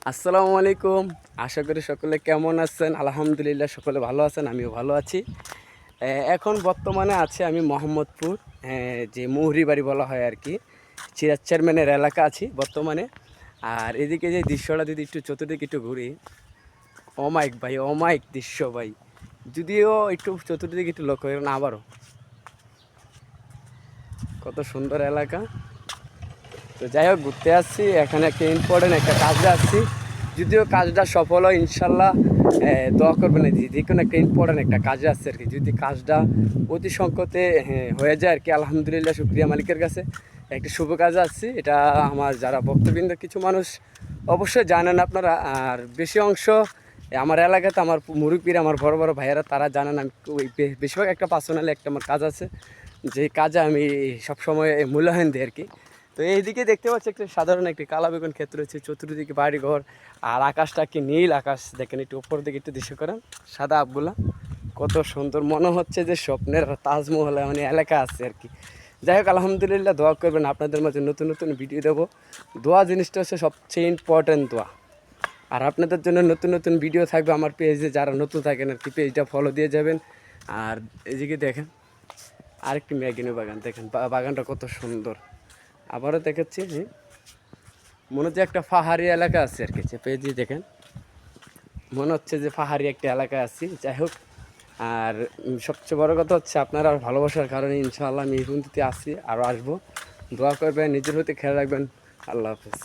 আসসালামু আলাইকুম। আশা করি সকলে কেমন আছেন? আলহামদুলিল্লাহ সকলে ভালো আছেন, আমিও ভালো আছি। এখন বর্তমানে আছি আমি মোহাম্মদপুর, যে মৌহরি বাড়ি বলা হয় আর কি, সিরাজ চেয়ারম্যানের এলাকা আছি বর্তমানে। আর এদিকে যে দৃশ্যটা যদি একটু চতুর্দিকে একটু ঘুরি, অমাইক ভাই, অমাইক দৃশ্য ভাই। যদিও একটু চতুর্দিকে একটু লক্ষ্য করেন আবারও, কত সুন্দর এলাকা। তো যাই হোক, ঘুরতে আসছি, এখানে একটা ইম্পর্টেন্ট একটা কাজে আসছি। যদিও কাজটা সফল হয় ইনশাল্লাহ, দোয়া করবেন। যে কোনো একটা ইম্পর্টেন্ট একটা কাজে আসছে আর কি। যদি কাজটা অতি সংকটে হয়ে যায় আর কি, আলহামদুলিল্লাহ শুক্রিয়া মালিকের কাছে। একটা শুভ কাজে আসছি। এটা আমার যারা ভক্তবৃন্দ, কিছু মানুষ অবশ্যই জানেন আপনারা, আর বেশি অংশ আমার এলাকাতে আমার মুরব্বীরা, আমার বড় বড় ভাইয়েরা তারা জানেন। আমি ওই বেশিরভাগ একটা পার্সোনালি একটা আমার কাজ আছে, যে কাজে আমি সবসময় মূল্যায়ন দিই আর কি। তো এইদিকে দেখতে পাচ্ছি একটা সাধারণ একটি কালা বেগুন ক্ষেত রয়েছে, চতুর্দিকে বাড়িঘর, আর আকাশটা কি নীল আকাশ। দেখেন একটু উপর দিকে একটু দৃশ্য করেন, সাদা আবগুলা কত সুন্দর, মনে হচ্ছে যে স্বপ্নের তাজমহল মানে এলাকা আছে আর কি। যাই হোক, আলহামদুলিল্লাহ, দোয়া করবেন, আপনাদের মাঝে নতুন নতুন ভিডিও দেবো। দোয়া জিনিসটা হচ্ছে সবচেয়ে ইম্পর্ট্যান্ট, দোয়া। আর আপনাদের জন্য নতুন নতুন ভিডিও থাকবে আমার পেজে, যারা নতুন থাকেন আর কি, পেজটা ফলো দিয়ে যাবেন। আর এদিকে দেখেন আরেকটি ম্যাগিনো বাগান, দেখেন বাগানটা কত সুন্দর। আবারও দেখাচ্ছি, মনে হচ্ছে একটা পাহাড়ি এলাকা আছে আর কি। পেয়ে দেখেন, মনে হচ্ছে যে পাহাড়ি একটা এলাকায় আছি। যাই হোক, আর সবচেয়ে বড় কথা হচ্ছে আপনারা ভালোবাসার কারণে ইনশাআল্লাহ আমি এই পর্যন্ত আসছি, আরও আসবো। দোয়া করবেন, নিজের হতে খেয়াল রাখবেন। আল্লাহ হাফেজ।